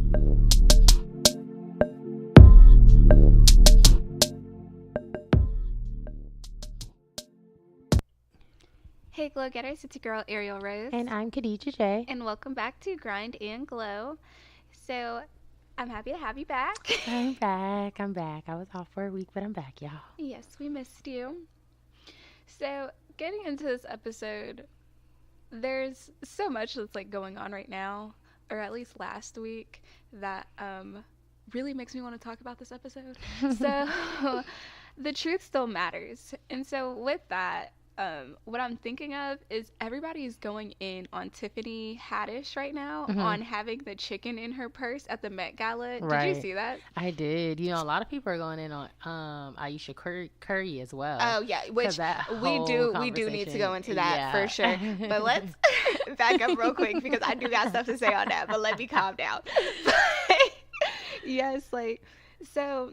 Hey Glow Getters, it's your girl Ariel Rose. And I'm Khadija J. And welcome back to Grind and Glow. So, I'm happy to have you back. I'm back. I was off for a week, but I'm back, y'all. Yes, we missed you. So, getting into this episode, there's so much that's like going on right now, or at least last week, that really makes me want to talk about this episode. So, the truth still matters. And so, with that, what I'm thinking of is everybody's going in on Tiffany Haddish right now on having the chicken in her purse at the Met Gala. Right. Did you see that? I did. You know, a lot of people are going in on Ayesha Curry as well. Oh yeah, which we do need to go into that for sure. But let's back up real quick because I do got stuff to say on that. But let me calm down. Yes, like so.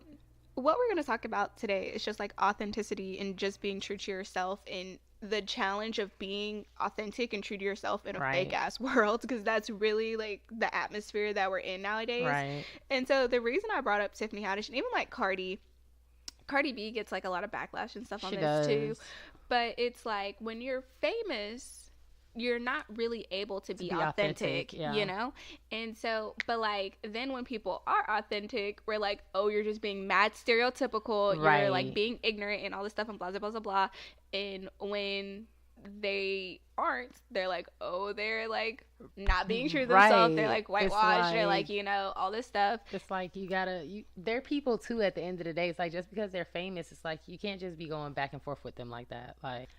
What we're going to talk about today is just like authenticity and just being true to yourself and the challenge of being authentic and true to yourself in a fake ass world, because that's really like the atmosphere that we're in nowadays. Right. And so the reason I brought up Tiffany Haddish and even like Cardi B gets like a lot of backlash and stuff on this too. But it's like when you're famous, you're not really able to be authentic, you know? And so, but like, then when people are authentic, we're like, oh, you're just being mad stereotypical. You're like being ignorant and all this stuff and blah, blah, blah, blah, blah. And when they aren't, they're like, oh, they're like not being true to themselves. They're like whitewashed. They're like, you know, all this stuff. It's like they're people too at the end of the day. It's like just because they're famous, it's like you can't just be going back and forth with them like that. Like,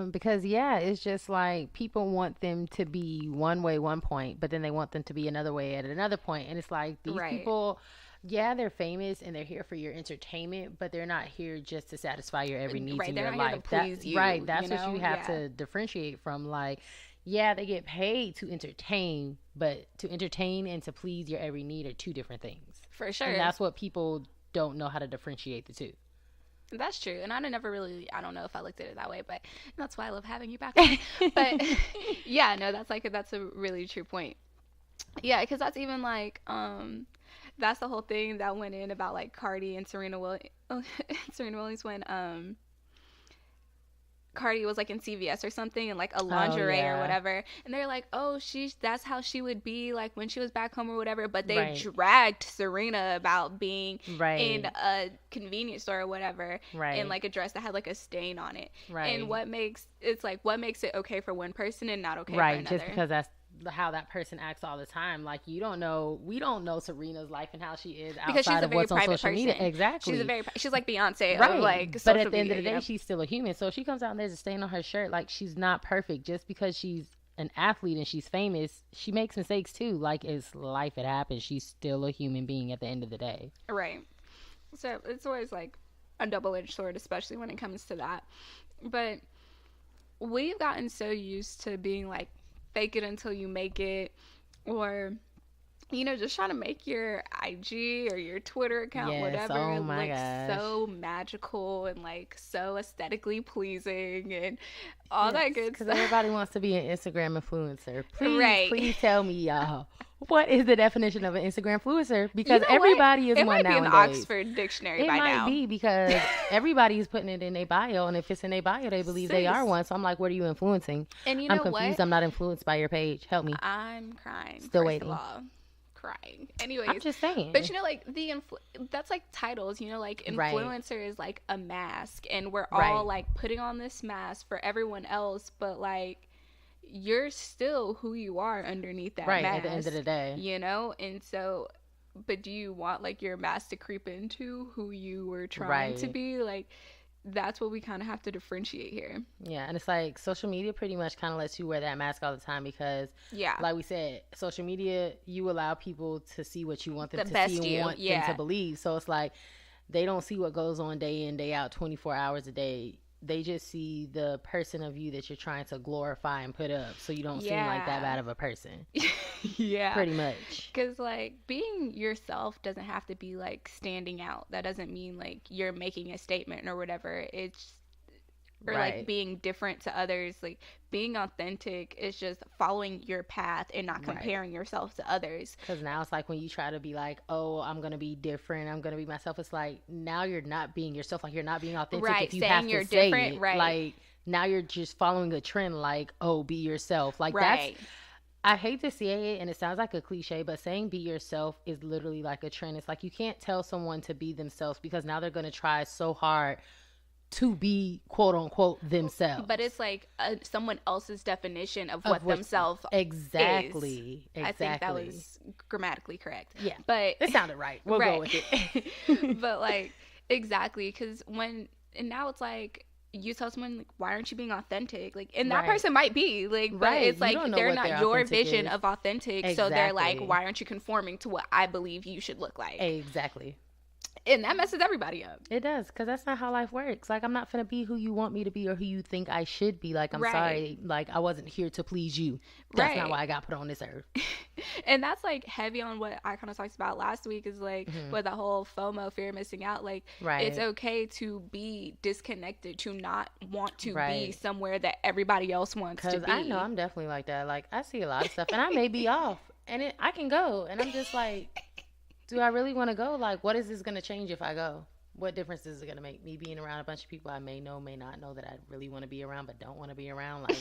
because it's just like people want them to be one way one point, but then they want them to be another way at another point. And it's like these people, they're famous and they're here for your entertainment, but they're not here just to satisfy your every need in your life. That's what you have to differentiate from. Like, they get paid to entertain, but to entertain and to please your every need are two different things. For sure. And that's what people don't know how to differentiate the two. That's true. And I don't know if I looked at it that way, but that's why I love having you back. But that's a really true point. Yeah, because that's even like, that's the whole thing that went in about like Cardi and Serena Williams when, Cardi was like in CVS or something and like a lingerie or whatever, and they're like, oh, that's how she would be like when she was back home or whatever, but they dragged Serena about being in a convenience store or whatever in like a dress that had like a stain on it, and what makes it okay for one person and not okay for another, just because that's how that person acts all the time. Like we don't know Serena's life and how she is outside of what's on social media. Exactly. She's like Beyonce of like but at the end of the day, she's still a human. So if she comes out and there's a stain on her shirt, like she's not perfect. Just because she's an athlete and she's famous, she makes mistakes too. Like it's life, it happens. She's still a human being at the end of the day. Right. So it's always like a double-edged sword, especially when it comes to that. But we've gotten so used to being like fake it until you make it, or you know, just trying to make your IG or your Twitter account whatever look so magical and like so aesthetically pleasing and all that good stuff. Because everybody wants to be an Instagram influencer. Please tell me, y'all, what is the definition of an Instagram influencer? Because everybody is one nowadays. It might be an Oxford dictionary by now. It might be because everybody is putting it in their bio, and if it's in their bio, they believe they are one. So I'm like, what are you influencing? And you know I'm confused. I'm not influenced by your page. Help me. I'm crying. Still waiting. Crying. Anyways, I'm just saying. But you know, like that's like titles. You know, like influencer is like a mask, and we're all like putting on this mask for everyone else, but like you're still who you are underneath that mask. At the end of the day, you know. And so, but do you want like your mask to creep into who you were trying to be? Like, that's what we kind of have to differentiate here. Yeah, and it's like social media pretty much kind of lets you wear that mask all the time because, like we said, social media, you allow people to see what you want them to see and want them to believe. So it's like they don't see what goes on day in, day out, 24 hours a day. They just see the person of you that you're trying to glorify and put up, so you don't seem like that bad of a person. Pretty much. Because like being yourself doesn't have to be like standing out. That doesn't mean like you're making a statement or whatever. It's or like being different to others. Like being authentic is just following your path and not comparing yourself to others. Because now it's like when you try to be like, oh, I'm gonna be different, I'm gonna be myself, it's like now you're not being yourself. Like you're not being authentic. If you have to say it, like now you're just following a trend. Like, oh, be yourself. Like that's, I hate to say it and it sounds like a cliche, but saying be yourself is literally like a trend. It's like you can't tell someone to be themselves because now they're gonna try so hard to be quote unquote themselves, but it's like someone else's definition of what themselves exactly is. I think that was grammatically correct. Yeah, but it sounded right. We'll go with it. But like exactly, because and now it's like you tell someone like, why aren't you being authentic? Like, and that person might be like, but it's like they're not your vision of authentic, so they're like, why aren't you conforming to what I believe you should look like? Exactly. And that messes everybody up. It does, because that's not how life works. Like, I'm not finna be who you want me to be or who you think I should be. Like, I'm sorry. Like, I wasn't here to please you. That's not why I got put on this earth. And that's, like, heavy on what I kind of talked about last week is, like, with the whole FOMO, fear of missing out. Like, it's okay to be disconnected, to not want to be somewhere that everybody else wants to be. Because I know I'm definitely like that. Like, I see a lot of stuff, and I may be off, and I can go, and I'm just like... Do I really want to go? Like, what is this going to change if I go? What difference is it going to make? Me being around a bunch of people I may know, may not know that I really want to be around, but don't want to be around. Like,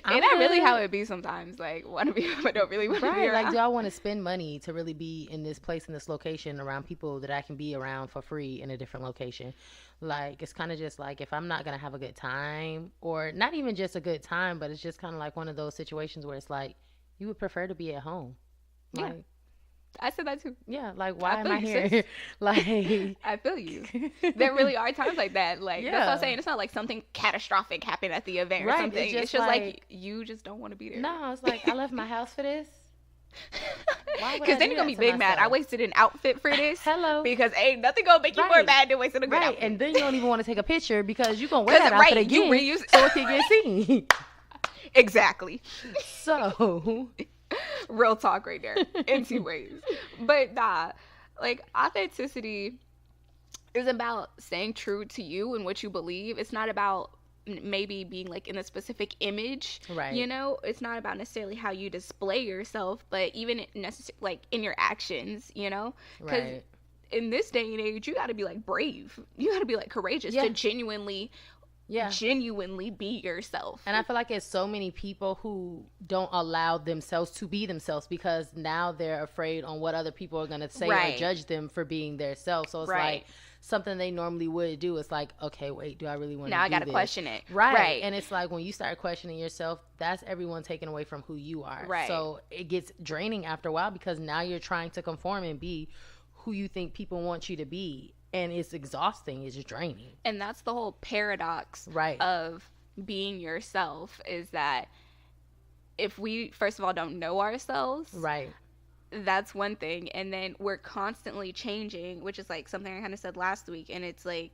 ain't that really how it be sometimes? Like, want to be, but don't really want to be around. Like, do I want to spend money to really be in this place, in this location, around people that I can be around for free in a different location? Like, it's kind of just like, if I'm not going to have a good time, or not even just a good time, but it's just kind of like one of those situations where it's like, you would prefer to be at home. Like, yeah. I said that too. Yeah, like, why am I here? Like, I feel you. There really are times like that. Like, that's what I'm saying. It's not like something catastrophic happened at the event or something. It's just like you just don't want to be there. No, it's like, I left my house for this. Because then you're going to be big mad. I wasted an outfit for this. Hello. Because ain't nothing going to make you more mad than wasting a good outfit. And then you don't even want to take a picture because you're going to wear that outfit again so it can get seen. Exactly. So... Real talk right there in 2 ways. But nah, like, authenticity is about staying true to you and what you believe. It's not about maybe being like in a specific image, you know. It's not about necessarily how you display yourself, but even like in your actions, you know, because in this day and age you got to be like brave, you got to be like courageous to genuinely be yourself. And I feel like it's so many people who don't allow themselves to be themselves because now they're afraid on what other people are going to say or judge them for being their self. So it's like something they normally would do. It's like, okay, wait, do I really want to do this? Now I got to question it. Right. And it's like when you start questioning yourself, that's everyone taken away from who you are. So it gets draining after a while because now you're trying to conform and be who you think people want you to be. And it's exhausting. It's draining. And that's the whole paradox of being yourself, is that if we, first of all, don't know ourselves, that's one thing. And then we're constantly changing, which is like something I kind of said last week. And it's like,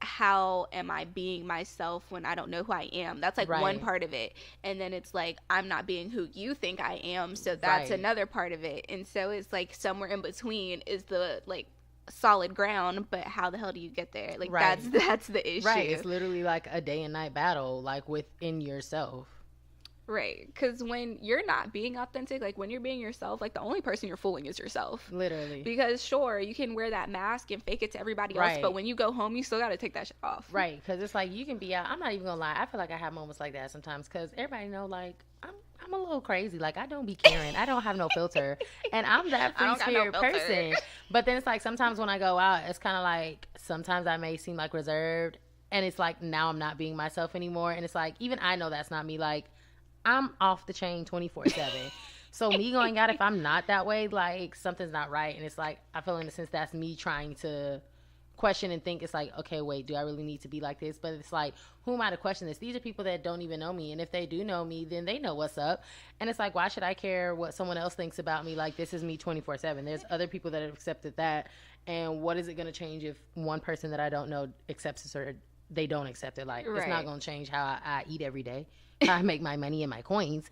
how am I being myself when I don't know who I am? That's like one part of it. And then it's like, I'm not being who you think I am. So that's another part of it. And so it's like somewhere in between is the like solid ground, but how the hell do you get there? Like that's the issue. It's literally like a day and night battle, like within yourself. Because when you're not being authentic, like when you're being yourself, like the only person you're fooling is yourself. Literally. Because sure, you can wear that mask and fake it to everybody else, but when you go home, you still got to take that shit off. Because it's like you can be out. I'm not even gonna lie. I feel like I have moments like that sometimes because everybody know, like, I'm a little crazy. Like, I don't be caring. I don't have no filter. And I'm that free spirit person. But then it's like sometimes when I go out, it's kind of like sometimes I may seem like reserved. And it's like now I'm not being myself anymore. And it's like even I know that's not me. Like, I'm off the chain 24/7. So me going out, if I'm not that way, like something's not right. And it's like I feel in a sense that's me trying to question and think. It's like, okay, wait, do I really need to be like this? But it's like, who am I to question this? These are people that don't even know me, and if they do know me, then they know what's up. And it's like, why should I care what someone else thinks about me? Like, this is me 24/7. There's other people that have accepted that, and what is it going to change if one person that I don't know accepts it or they don't accept it? Like, it's not going to change how I eat every day. I make my money and my coins.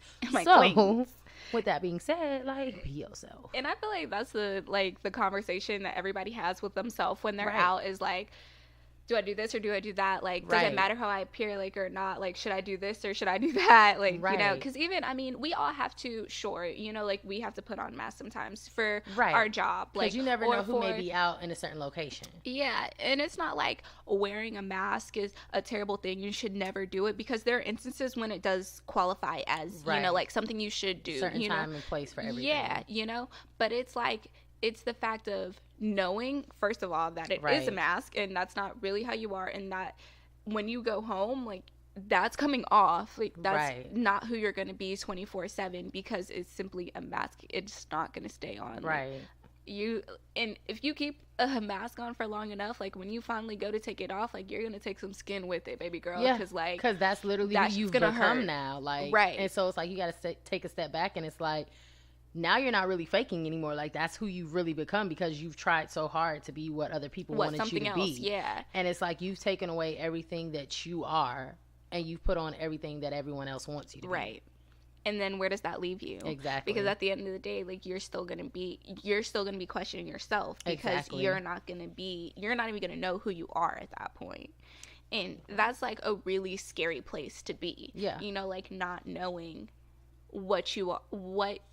With that being said, like, be yourself. And I feel like that's the conversation that everybody has with themselves when they're out is like, do I do this or do I do that? Like, does it matter how I appear, like, or not? Like, should I do this or should I do that? Like, you know, because even, I mean, we all have to, sure, you know, like, we have to put on masks sometimes for our job. Like, because you never know who may be out in a certain location. Yeah, and it's not like wearing a mask is a terrible thing. You should never do it, because there are instances when it does qualify as, you know, like, something you should do. Certain you time know? and place for everything. Yeah, you know, but it's like, it's the fact of knowing, first of all, that it is a mask and that's not really how you are, and that when you go home, like, that's coming off. Like, that's not who you're going to be 24/7, because it's simply a mask. It's not going to stay on. Like, and if you keep a mask on for long enough, like, when you finally go to take it off, like, you're going to take some skin with it, baby girl. Yeah, because that's literally who you've become now. Like, and so it's like, you got to take a step back, and it's like, now you're not really faking anymore. Like, that's who you've really become, because you've tried so hard to be what other people wanted you to be. Yeah. And it's like, you've taken away everything that you are, and you've put on everything that everyone else wants you to be. Right. And then where does that leave you? Exactly. Because at the end of the day, like, you're still gonna be questioning yourself, because you're not even gonna know who you are at that point. And that's like a really scary place to be. Yeah. You know, like, not knowing what you are,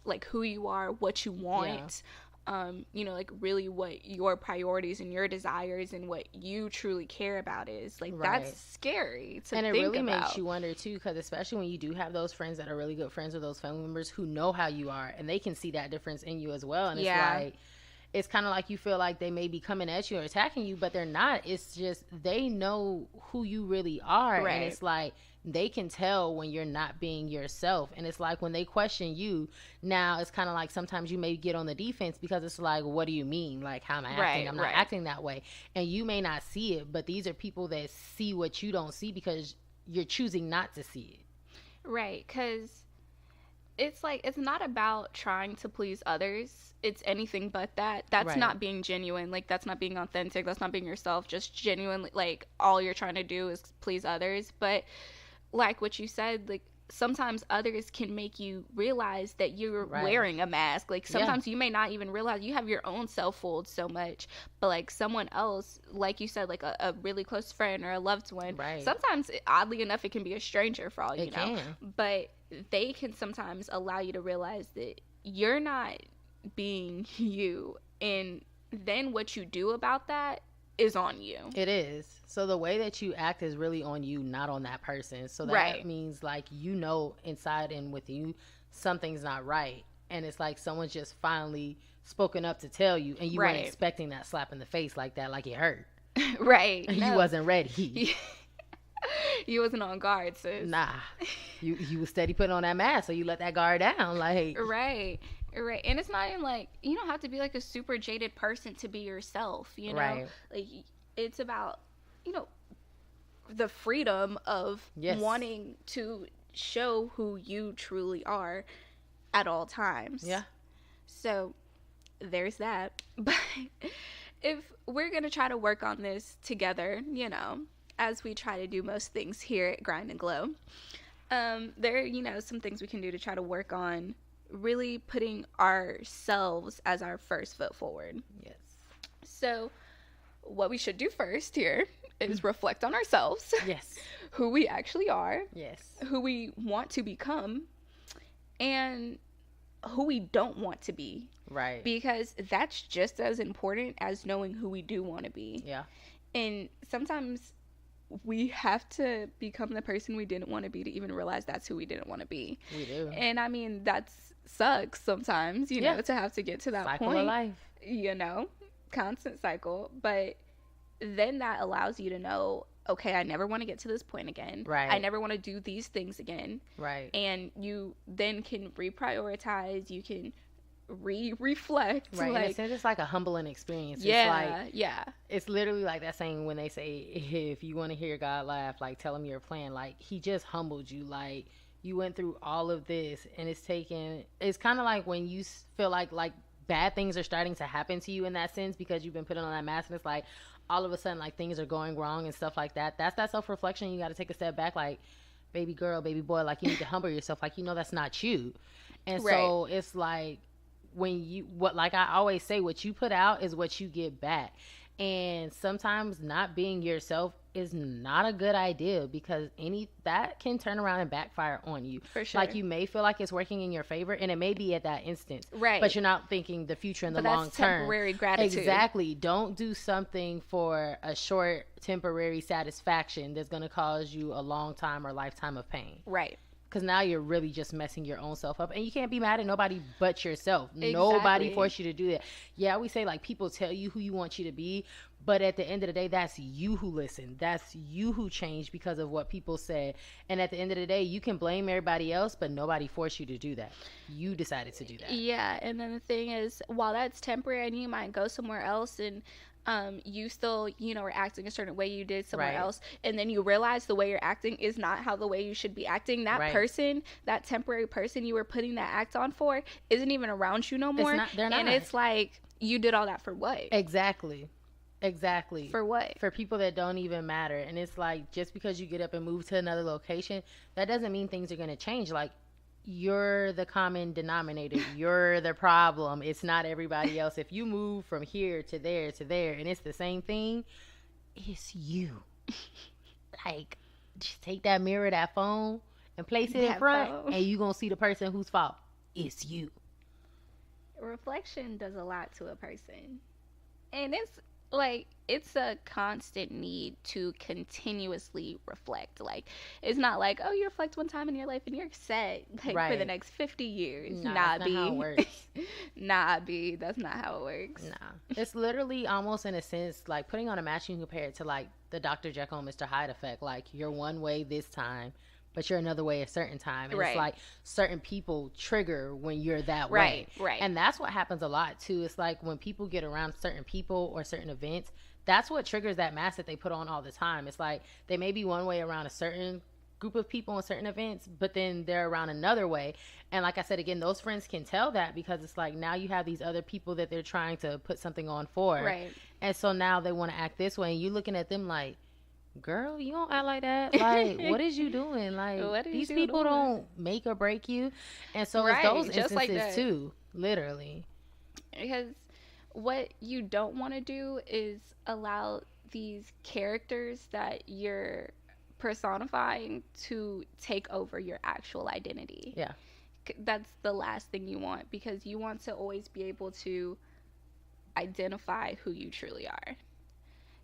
like, who you are, what you want, you know, like, really what your priorities and your desires and what you truly care about is. Like, that's scary to think about. And it really makes you wonder too, because especially when you do have those friends that are really good friends with those family members who know how you are, and they can see that difference in you as well. And it's like, it's kind of like you feel like they may be coming at you or attacking you, but they're not. It's just, they know who you really are. And it's like, they can tell when you're not being yourself. And it's like, when they question you, now it's kind of like, sometimes you may get on the defense, because it's like, what do you mean? Like, how am I acting? I'm not acting that way. And you may not see it, but these are people that see what you don't see, because you're choosing not to see it. Right. Because it's like, it's not about trying to please others. It's anything but that. That's not being genuine. Like, that's not being authentic. That's not being yourself. Just genuinely, like, all you're trying to do is please others. But like what you said, like, sometimes others can make you realize that you're wearing a mask. Like, sometimes you may not even realize you have your own self fooled so much, but like, someone else, like you said, like a really close friend or a loved one, sometimes, oddly enough, it can be a stranger for all you know, but they can sometimes allow you to realize that you're not being you, and then what you do about that is on you. It is. So the way that you act is really on you, not on that person. So that means, like, you know, inside and with you, something's not right. And it's like, someone's just finally spoken up to tell you, and you weren't expecting that slap in the face like that, like it hurt. You wasn't ready. You wasn't on guard, sis. Nah. You was steady putting on that mask, so you let that guard down. Like, Right. And it's not even like, you don't have to be like a super jaded person to be yourself, you know? Like, it's about, you know, the freedom of wanting to show who you truly are at all times. Yeah. So there's that. But if we're going to try to work on this together, you know, as we try to do most things here at Grind and Glow, there are, you know, some things we can do to try to work on really putting ourselves as our first foot forward. Yes. So what we should do first here is reflect on ourselves. Yes. Who we actually are. Yes. Who we want to become, and who we don't want to be. Right. Because that's just as important as knowing who we do want to be. Yeah. And sometimes we have to become the person we didn't want to be to even realize that's who we didn't want to be. We do. And I mean, that sucks sometimes, you know, to have to get to that cycle point. Of life. You know, constant cycle. But then that allows you to know, okay, I never want to get to this point again. Right. I never want to do these things again. Right. And you then can reprioritize. You can reflect. Right. Like, and it's just like a humbling experience. Yeah. It's like, it's literally like that saying when they say, if you want to hear God laugh, like, tell him your plan. Like, he just humbled you. Like, you went through all of this, and it's kind of like when you feel like bad things are starting to happen to you in that sense, because you've been putting on that mask, and it's like all of a sudden, like, things are going wrong and stuff like that. That's that self-reflection. You got to take a step back, like, baby girl, baby boy, like, you need to humble yourself. Like, you know, that's not you. And so it's like, like I always say, what you put out is what you get back. And sometimes not being yourself is not a good idea, because that can turn around and backfire on you. For sure. Like, you may feel like it's working in your favor, and it may be at that instance. Right. But you're not thinking the future and the long that's term. Temporary gratitude. Exactly. Don't do something for a short temporary satisfaction that's going to cause you a long time or lifetime of pain. Right. Because now you're really just messing your own self up. And you can't be mad at nobody but yourself. Exactly. Nobody forced you to do that. Yeah, we say, like, people tell you who you want you to be. But at the end of the day, that's you who listened. That's you who changed because of what people said. And at the end of the day, you can blame everybody else, but nobody forced you to do that. You decided to do that. Yeah. And then the thing is, while that's temporary and you might go somewhere else and you still, are acting a certain way you did somewhere else, and then you realize the way you're acting is not how the way you should be acting. That person, that temporary person you were putting that act on for, isn't even around you no more. They're not. And it's like, you did all that for what? Exactly. For what? For people that don't even matter. And it's like, just because you get up and move to another location, that doesn't mean things are going to change. Like, you're the common denominator. You're the problem. It's not everybody else. If you move from here to there and it's the same thing, it's you. Like, just take that mirror, that phone, and place it in front, and you're going to see the person whose fault. It's you. Reflection does a lot to a person. And it's a constant need to continuously reflect. Like, it's not like, oh, you reflect one time in your life and you're set, like, for the next 50 years. Nah, that's not how it works. Nah, B, that's not how it works. Nah. It's literally almost, in a sense, like putting on a mask. You can compare it to, like, the Dr. Jekyll and Mr. Hyde effect. Like, you're one way this time, but you're another way a certain time. And it's like certain people trigger when you're that way. Right. And that's what happens a lot too. It's like when people get around certain people or certain events, that's what triggers that mask that they put on all the time. It's like they may be one way around a certain group of people in certain events, but then they're around another way. And like I said, again, those friends can tell that, because it's like, now you have these other people that they're trying to put something on for. Right. And so now they want to act this way, and you looking at them like, girl, you don't act like that. Like, what is you doing? Like, these people don't make or break you. And so it's those instances like too, literally. Because what you don't want to do is allow these characters that you're personifying to take over your actual identity. Yeah. That's the last thing you want, because you want to always be able to identify who you truly are.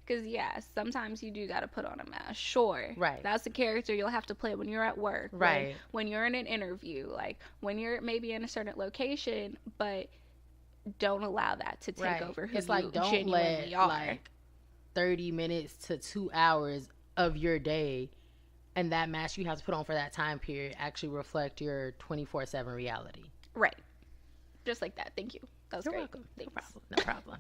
Because, yeah, sometimes you do got to put on a mask. Sure. Right. That's a character you'll have to play when you're at work. Right. When you're in an interview. Like, when you're maybe in a certain location. But don't allow that to take over who you genuinely are. Like, 30 minutes to 2 hours of your day and that mask you have to put on for that time period actually reflect your 24/7 reality. Right. Just like that. Thank you. That was You're great. welcome. No problem.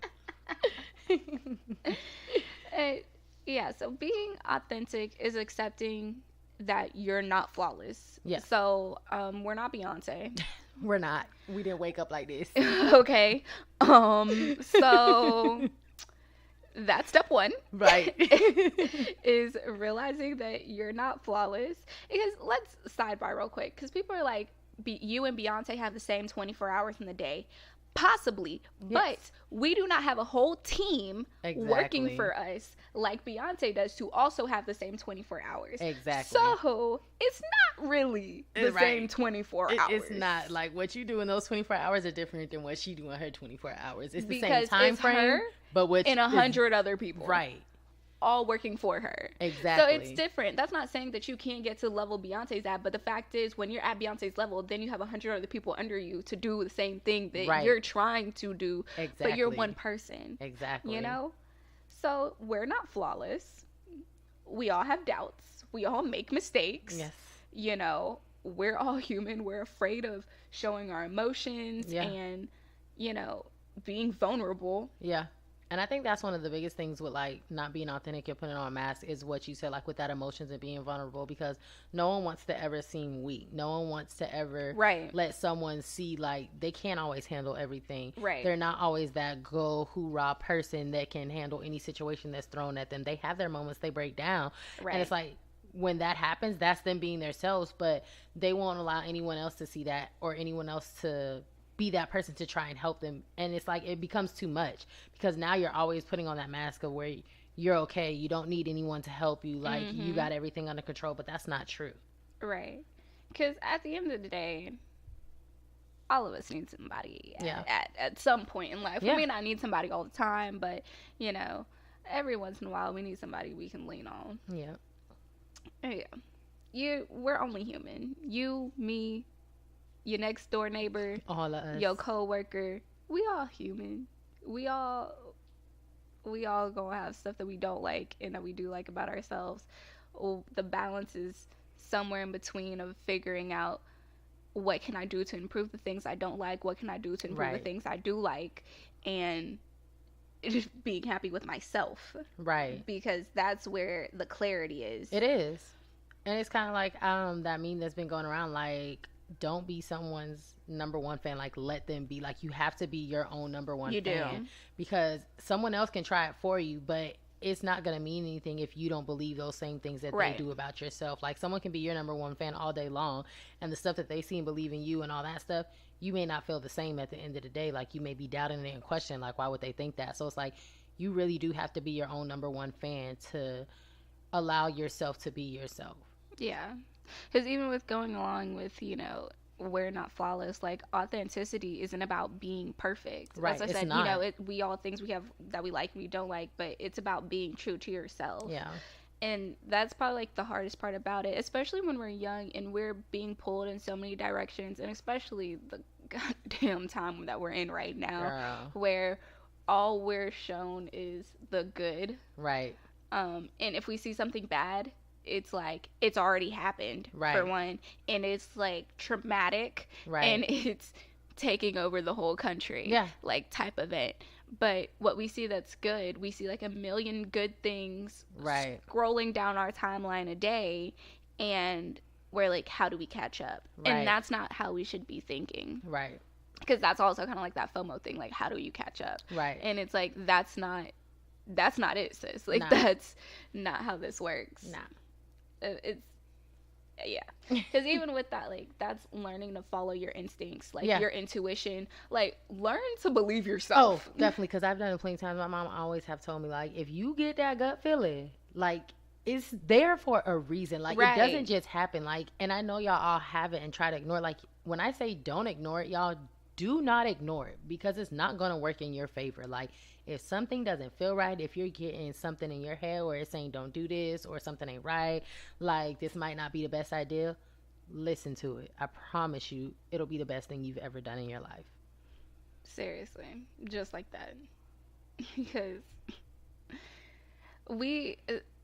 Yeah, so being authentic is accepting that you're not flawless. Yeah. So we're not Beyonce. We're not. We didn't wake up like this. Okay. So that's step one. Right. Is realizing that you're not flawless. Because let's sidebar real quick, because people are like, you and Beyonce have the same 24 hours in the day. Possibly, yes. But we do not have a whole team working for us like Beyonce does to also have the same 24 hours. Exactly. So it's not really the same 24 hours. It's not. Like, what you do in those 24 hours are different than what she do in her 24 hours. It's the because same time frame, her but with 100 other people. Right. All working for her. Exactly. So it's different. That's not saying that you can't get to the level Beyonce's at, but the fact is, when you're at Beyonce's level, then you have 100 other people under you to do the same thing that you're trying to do. Exactly. But you're one person. Exactly. You know? So we're not flawless. We all have doubts. We all make mistakes. Yes. You know, we're all human. We're afraid of showing our emotions and, you know, being vulnerable. Yeah. And I think that's one of the biggest things with, like, not being authentic and putting on a mask is what you said, like, with that emotions and being vulnerable, because no one wants to ever seem weak. No one wants to ever let someone see, like, they can't always handle everything. Right. They're not always that go hoorah person that can handle any situation that's thrown at them. They have their moments, they break down. Right. And it's like, when that happens, that's them being themselves, but they won't allow anyone else to see that or anyone else to be that person to try and help them. And it's like it becomes too much because now you're always putting on that mask of where you're okay, you don't need anyone to help you, like you got everything under control, but that's not true. Right. Because at the end of the day, all of us need somebody at some point in life. We may not need somebody all the time, but you know, every once in a while we need somebody we can lean on. We're only human. You, me, your next door neighbor, all of us, your co-worker, we all human. We all gonna have stuff that we don't like and that we do like about ourselves. The balance is somewhere in between of figuring out what can I do to improve the things I don't like, what can I do to improve the things I do like, and just being happy with myself. Right. Because that's where the clarity is. It is. And it's kind of like that meme that's been going around, like, don't be someone's number one fan. Like, let them be. Like, you have to be your own number one fan. Do. Because someone else can try it for you, but it's not going to mean anything if you don't believe those same things that they do about yourself. Like, someone can be your number one fan all day long, and the stuff that they see and believe in you and all that stuff, you may not feel the same at the end of the day. Like, you may be doubting it and questioning, like, why would they think that? So it's like, you really do have to be your own number one fan to allow yourself to be yourself. Yeah. Because even with going along with, you know, we're not flawless, like, authenticity isn't about being perfect. Right. As I said, you know, we all things we have that we like and we don't like, but it's about being true to yourself. Yeah. And that's probably like the hardest part about it, especially when we're young and we're being pulled in so many directions, and especially the goddamn time that we're in right now, where all we're shown is the good. Right. And if we see something bad, it's like it's already happened, for one, and it's like traumatic, and it's taking over the whole country, like type event. But what we see that's good, we see like a million good things scrolling down our timeline a day, and we're like, how do we catch up? And that's not how we should be thinking, because that's also kind of like that FOMO thing, like, how do you catch up? And it's like, that's not it, sis. Like, that's not how this works. It's because even with that, like, that's learning to follow your instincts, like your intuition, like, learn to believe yourself. Oh, definitely, because I've done it plenty of times. My mom always have told me, like, if you get that gut feeling, like, it's there for a reason. Like, it doesn't just happen. Like, and I know y'all all have it and try to ignore it. Like, when I say don't ignore it, y'all do not ignore it, because it's not going to work in your favor. Like, if something doesn't feel right, if you're getting something in your head where it's saying don't do this, or something ain't right, like, this might not be the best idea, listen to it. I promise you, it'll be the best thing you've ever done in your life. Seriously, just like that. Because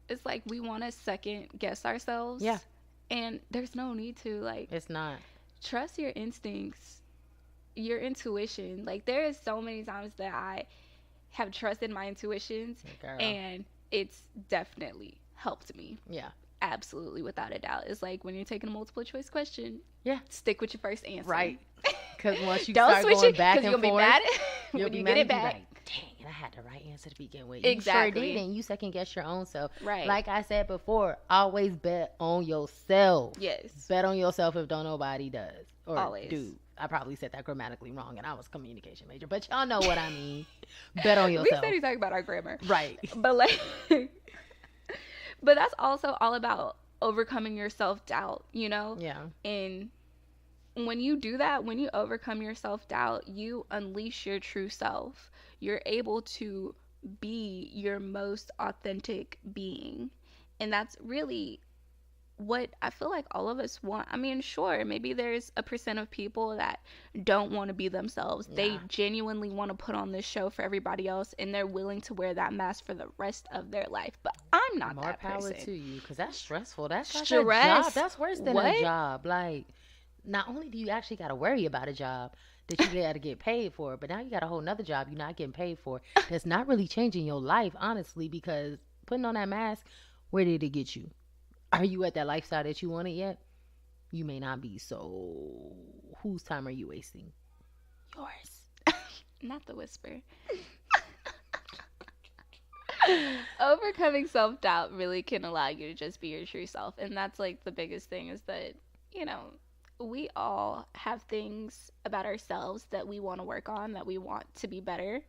it's like we want to second guess ourselves. Yeah. And there's no need to. Like, it's not. Trust your instincts, your intuition. Like, there is so many times that I have trusted my intuitions, and it's definitely helped me. Yeah. Absolutely, without a doubt. It's like when you're taking a multiple choice question, stick with your first answer. Right. Because once you start going back and forth, you'll be mad when you get it back. Like, dang, I had the right answer to begin with. Exactly. You sure did, and you second guess your own self. Right. Like I said before, always bet on yourself. Yes. Bet on yourself if don't nobody does. Or always. Do. I probably said that grammatically wrong, and I was a communication major, but y'all know what I mean. Bet on yourself. We said he's talking about our grammar. Right. But like, but that's also all about overcoming your self-doubt, you know? Yeah. And when you do that, when you overcome your self-doubt, you unleash your true self. You're able to be your most authentic being. And that's really what I feel like all of us want. I mean, sure, maybe there's a % of people that don't want to be themselves. Yeah. They genuinely want to put on this show for everybody else, and they're willing to wear that mask for the rest of their life. But I'm not that person. More power to you, because that's stressful. That's like a job. That's worse than a job. Like, not only do you actually got to worry about a job that you got to get paid for, but now you got a whole nother job you're not getting paid for. That's not really changing your life, honestly, because putting on that mask, where did it get you? Are you at that lifestyle that you wanted yet? You may not be. So whose time are you wasting? Yours. Not the whisper. Overcoming self-doubt really can allow you to just be your true self. And that's like the biggest thing, is that, you know, we all have things about ourselves that we want to work on, that we want to be better.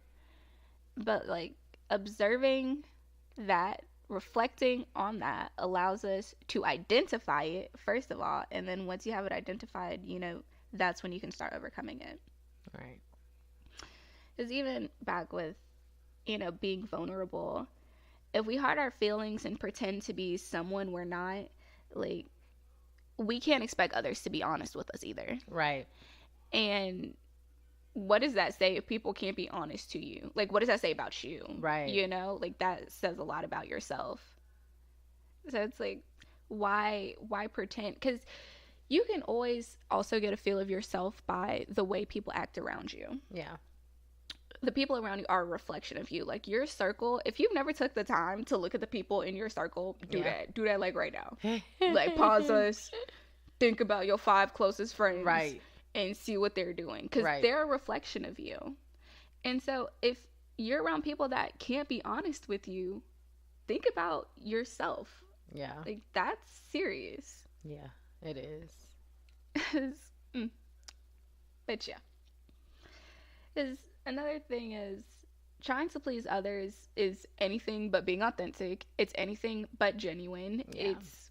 But like observing that, reflecting on that allows us to identify it first of all, and then once you have it identified, you know, that's when you can start overcoming it. Right. Because even back with, you know, being vulnerable, if we hide our feelings and pretend to be someone we're not, like, we can't expect others to be honest with us either. Right. And what does that say if people can't be honest to you? Like, what does that say about you? Right. You know, like, that says a lot about yourself. So it's like, why pretend? Because you can always also get a feel of yourself by the way people act around you. Yeah. The people around you are a reflection of you. Like, your circle, if you've never took the time to look at the people in your circle, do that like right now. Like, pause us, think about your 5 closest friends, right, and see what they're doing, because they're a reflection of you. And so if you're around people that can't be honest with you, think about yourself. Yeah, like, that's serious. Yeah, it is. But yeah, is another thing is trying to please others is anything but being authentic. It's anything but genuine. Yeah. It's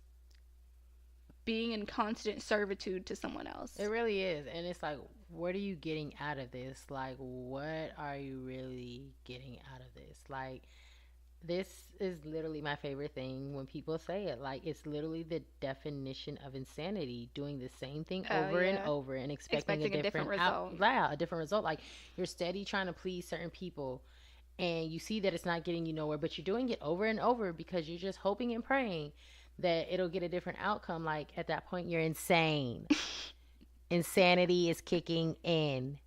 being in constant servitude to someone else. It really is. And it's like, what are you getting out of this? Like, what are you really getting out of this? Like, this is literally my favorite thing when people say it. Like, it's literally the definition of insanity, doing the same thing over and over and expecting a different result. A different result. Like, you're steady trying to please certain people and you see that it's not getting you nowhere, but you're doing it over and over because you're just hoping and praying that it'll get a different outcome. Like, at that point, you're insane. Insanity is kicking in.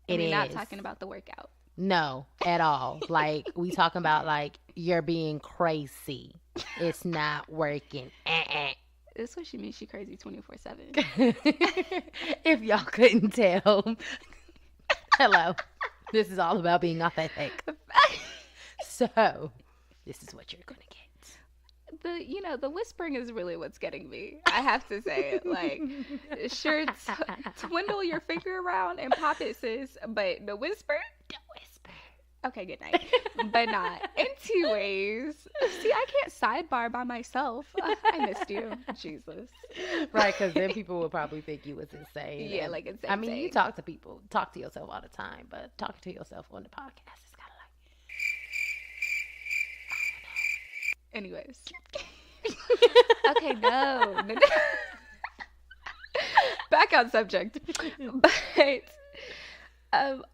We're not talking about the workout. No, at all. Like, we talking about, like, you're being crazy. It's not working. That's what she means. She crazy 24/7. If y'all couldn't tell. Hello. This is all about being authentic. So, this is what you're going to get. The whispering is really what's getting me. I have to say it. Like, sure, twindle your finger around and pop it, sis. But the whisper. Okay, good night. But not. Anyways, see, I can't sidebar by myself. I missed you. Jesus. Right, because then people will probably think you was insane. Yeah, like it's insane. I mean, you talk to people, talk to yourself all the time, but talking to yourself on the podcast is kind of like, anyways. Okay, no. Back on subject. But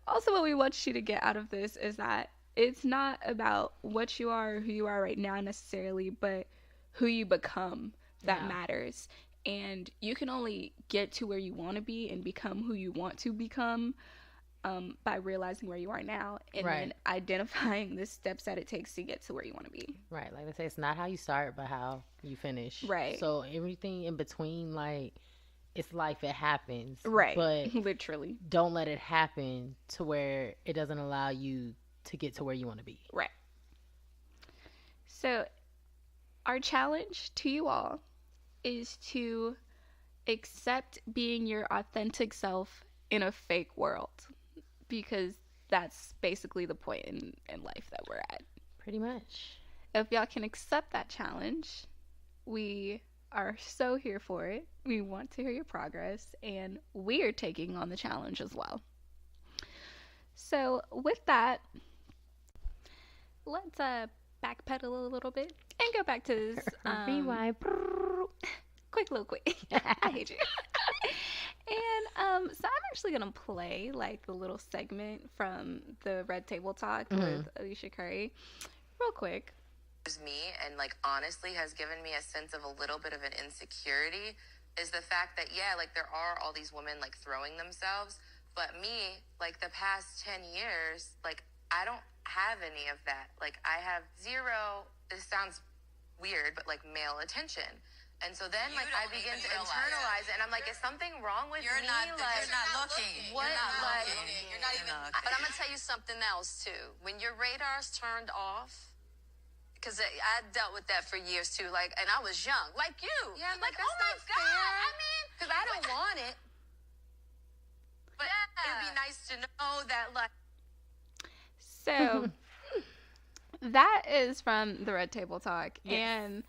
also what we want you to get out of this is that it's not about what you are or who you are right now necessarily, but who you become that matters. And you can only get to where you want to be and become who you want to become by realizing where you are now and then identifying the steps that it takes to get to where you want to be. Right. Like I say, it's not how you start, but how you finish. Right. So everything in between, like, it's life, it happens. Right. But literally, don't let it happen to where it doesn't allow you to get to where you want to be. Right. So our challenge to you all is to accept being your authentic self in a fake world, because that's basically the point in life that we're at. Pretty much. If y'all can accept that challenge, we are so here for it. We want to hear your progress, and we are taking on the challenge as well. So with that, let's backpedal a little bit and go back to this rewind. quick. I hate you. And so I'm actually gonna play like the little segment from the Red Table Talk with Ayesha Curry real quick. Me and like honestly has given me a sense of a little bit of an insecurity is the fact that like there are all these women like throwing themselves, but me, like the past 10 years, like I don't have any of that. Like I have zero, this sounds weird, but like male attention. And so then like I begin to internalize it and I'm like, is something wrong with me? You're not looking. What? You're not even looking. But I'm gonna tell you something else too. When your radar's turned off, because I dealt with that for years too, like, and I was young, like you. Yeah, like, that's oh my not God, fair. I mean, Because I don't want it. But it'd be nice to know that, like. So, that is from the Red Table Talk. Yes. And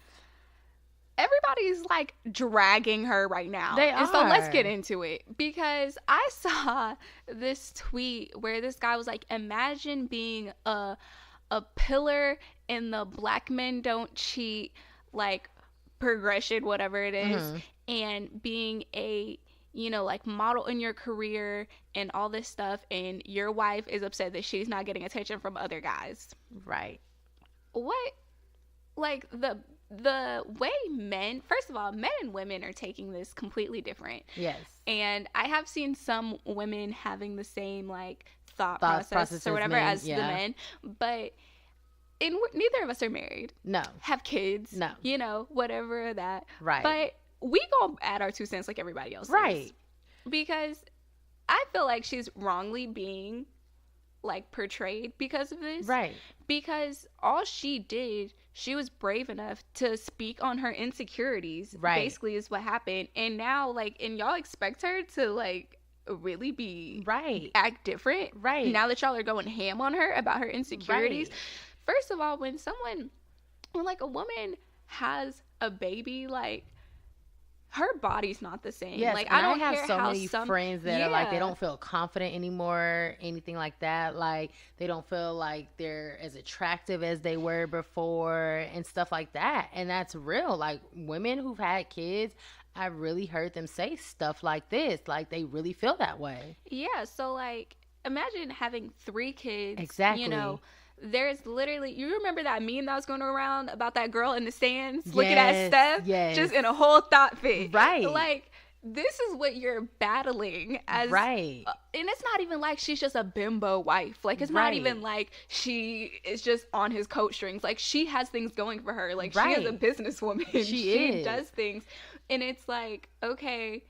everybody's, like, dragging her right now. They are. And so, let's get into it. Because I saw this tweet where this guy was like, imagine being a pillar in the Black Men Don't Cheat, like, progression, whatever it is, and being a, you know, like, model in your career and all this stuff, and your wife is upset that she's not getting attention from other guys. Right. What, like, the way men, first of all, men and women are taking this completely different. Yes. And I have seen some women having the same, like, thought process or whatever as the men, but neither of us are married. No. Have kids. No. You know, whatever that. Right. But we gonna add our 2 cents like everybody else. Right. Is. Because I feel like she's wrongly being, like, portrayed because of this. Right. Because all she did, she was brave enough to speak on her insecurities. Right. Basically is what happened. And now, like, and y'all expect her to, like, really be act different. Right. Now that y'all are going ham on her about her insecurities. Right. First of all, when like a woman has a baby, like, her body's not the same. Yes, like, and I don't have care so how many friends that are like, they don't feel confident anymore, anything like that. Like, they don't feel like they're as attractive as they were before and stuff like that. And that's real. Like, women who've had kids, I really heard them say stuff like this. Like, they really feel that way. Yeah. So, like, imagine having 3 kids. Exactly. You know, there's literally, you remember that meme that was going around about that girl in the stands looking at Steph? Yes. Just in a whole thought fit. Right. Like, this is what you're battling as. Right. And it's not even like she's just a bimbo wife. Like, it's not even like she is just on his coat strings. Like, she has things going for her. Like, she is a businesswoman. She does things. And it's like, okay,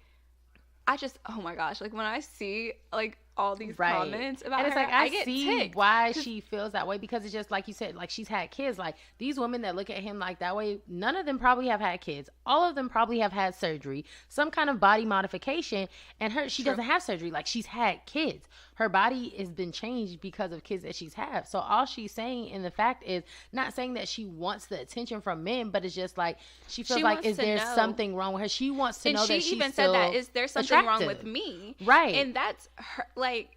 oh my gosh. Like, when I see, like, all these comments about her, it's like, I get see ticked. Why she feels that way, because it's just like you said, like, she's had kids. Like, these women that look at him like that way, none of them probably have had kids. All of them probably have had surgery, some kind of body modification, and she doesn't have surgery. Like, she's had kids. Her body has been changed because of kids that she's had. So all she's saying in the fact is not saying that she wants the attention from men, but it's just like she feels like, is there something wrong with her? She wants to know that she's still attractive. And she even said that, is there something wrong with me? Right. And that's her, like,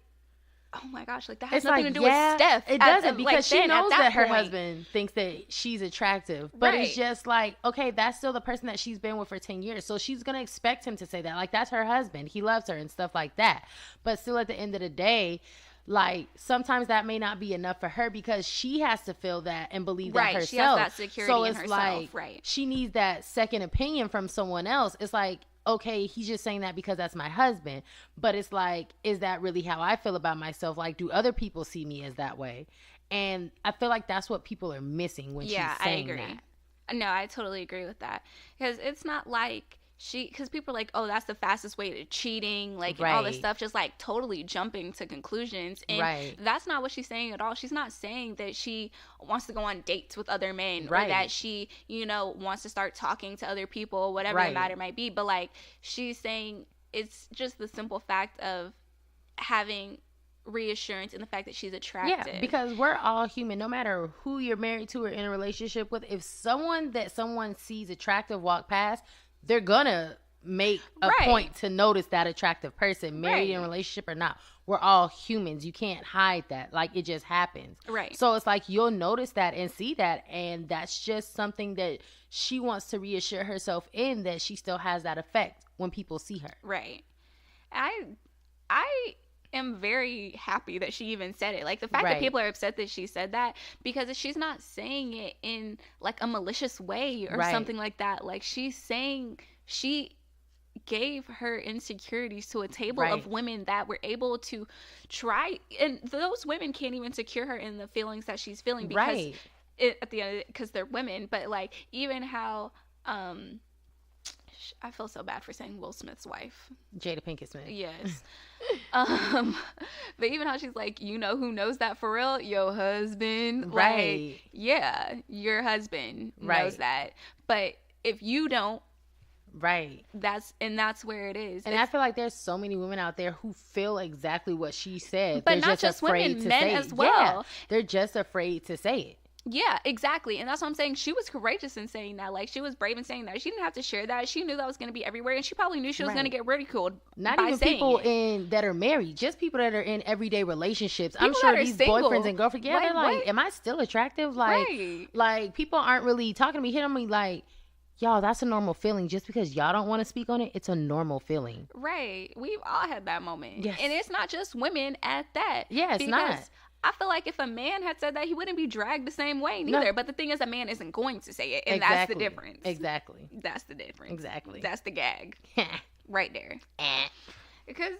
oh my gosh, like, that has nothing to do with Steph. It doesn't, because she knows that her husband thinks that she's attractive. But it's just like, okay, that's still the person that she's been with for 10 years. So she's going to expect him to say that. Like, that's her husband. He loves her and stuff like that. But still, at the end of the day, like, sometimes that may not be enough for her, because she has to feel that and believe that herself. She has that security so in it's herself. Like, she needs that second opinion from someone else. It's like, okay, he's just saying that because that's my husband. But it's like, is that really how I feel about myself? Like, do other people see me as that way? And I feel like that's what people are missing when she's saying that. No, I totally agree with that. Because it's not like because people are like, oh, that's the fastest way to cheating, like, and all this stuff, just, like, totally jumping to conclusions. And that's not what she's saying at all. She's not saying that she wants to go on dates with other men, or that she, you know, wants to start talking to other people, whatever the matter might be. But, like, she's saying it's just the simple fact of having reassurance in the fact that she's attractive. Yeah, because we're all human. No matter who you're married to or in a relationship with, if someone sees attractive walk past, they're gonna make a point to notice that attractive person, married in a relationship or not. We're all humans. You can't hide that. Like, it just happens. Right. So it's like, you'll notice that and see that, and that's just something that she wants to reassure herself in, that she still has that effect when people see her. Right. I am very happy that she even said it. Like, the fact that people are upset that she said that, because she's not saying it in, like, a malicious way or something like that. Like, she's saying she gave her insecurities to a table of women that were able to try, and those women can't even secure her in the feelings that she's feeling, because at the end, because they're women. But, like, even how I feel so bad for saying Will Smith's wife, Jada Pinkett Smith. Yes. But even how she's like, you know who knows that for real? Your husband. Right. Like, yeah, your husband knows that. But if you don't, Right. That's where it is. And I feel like there's so many women out there who feel exactly what she said. But they're not just afraid women, to men say as it. well. Yeah, they're just afraid to say it. Yeah, exactly. And that's what I'm saying. She was courageous in saying that. Like, she was brave in saying that. She didn't have to share that. She knew that was going to be everywhere. And she probably knew she was going to get ridiculed. Not by even saying people it. that are married. Just people that are in everyday relationships. People I'm sure that are these single. boyfriends and girlfriends, they're like, am I still attractive? Like, like people aren't really talking to me, hitting me like, y'all, that's a normal feeling. Just because y'all don't want to speak on it, it's a normal feeling. Right. We've all had that moment. Yes. And it's not just women at that. Yeah, it's not. I feel like if a man had said that, he wouldn't be dragged the same way neither. No. But the thing is, a man isn't going to say it. And that's the difference. Exactly. That's the difference. Exactly. That's the gag. Right there. Because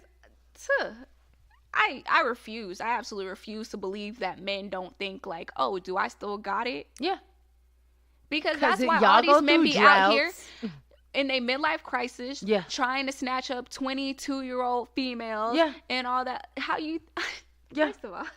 I refuse. I absolutely refuse to believe that men don't think like, oh, do I still got it? Yeah. Because that's why all these men be out here in a midlife crisis, trying to snatch up 22-year-old females, and all that. How you? First of all,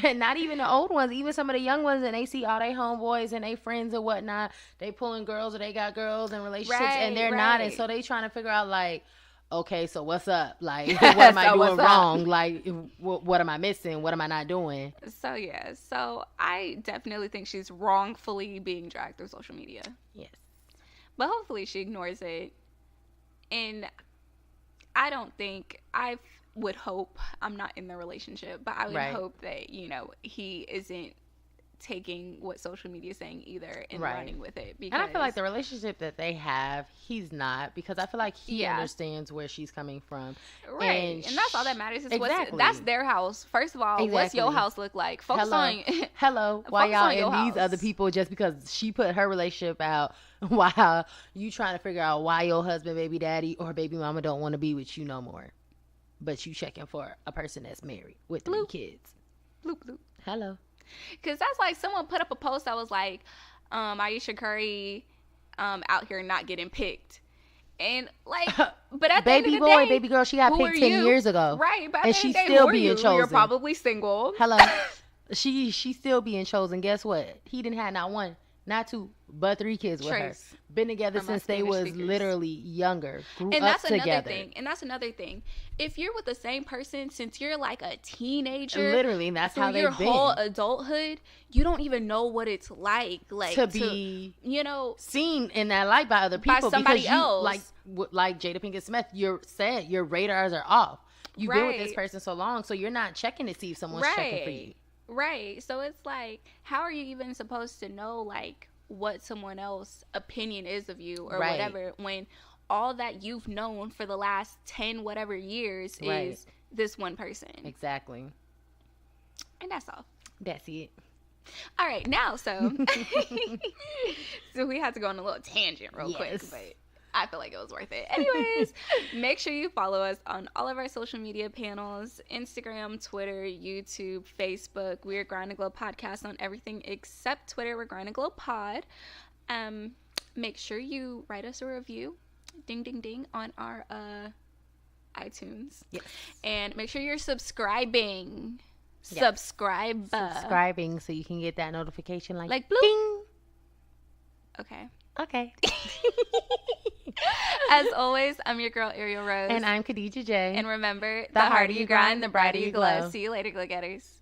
and not even the old ones, even some of the young ones, and they see all their homeboys and they friends or whatnot. They pulling girls or they got girls in relationships, and they're not, and so they trying to figure out like, okay, so what's up? Like, what am I doing wrong? Like, what am I missing? What am I not doing? So, yeah. So, I definitely think she's wrongfully being dragged through social media. Yes. But hopefully she ignores it. And I don't think, I would hope, I'm not in the relationship, but I would hope that, you know, he isn't taking what social media is saying either and running with it. Because, and I feel like the relationship that they have, he's not, because I feel like he understands where she's coming from. Right. And that's all that matters. Is that's their house. First of all, what's your house look like? Focus on why y'all in these other people just because she put her relationship out while you trying to figure out why your husband, baby daddy, or baby mama don't want to be with you no more. But you checking for a person that's married with 3 kids. Bloop, bloop. Hello. Because that's like someone put up a post that was like, Ayesha Curry out here not getting picked. And like, but at the end of the day, baby girl, she got picked 10 years ago. Right. But and she's still being chosen. You're probably single. Hello. She's still being chosen. Guess what? He didn't have not 1, not 2, but 3 kids with her. Been together since they was literally younger. Grew up together. And that's another thing. If you're with the same person since you're like a teenager, literally, and that's how they've been. Your whole adulthood, you don't even know what it's like to be, you know, seen in that light by other people, by somebody else. Like Jada Pinkett Smith, you're sad. Your radars are off. You've been with this person so long, so you're not checking to see if someone's checking for you. Right. So it's like, how are you even supposed to know like what someone else's opinion is of you or whatever when all that you've known for the last 10 whatever years is this one person? Exactly. And that's all. That's it. All right, now so we had to go on a little tangent real quick, but I feel like it was worth it. Anyways, make sure you follow us on all of our social media panels: Instagram, Twitter, YouTube, Facebook. We're Grind&Glow Podcast on everything except Twitter. We're Grind&Glow Pod. Make sure you write us a review, ding, ding, ding, on our iTunes. Yes. And make sure you're subscribing. Yes. Subscribing so you can get that notification like bloop. Ding. Okay. As always, I'm your girl, Ariel Rose. And I'm Khadijah J. And remember, the harder you grind, the brighter you glow. See you later, Glow Getters.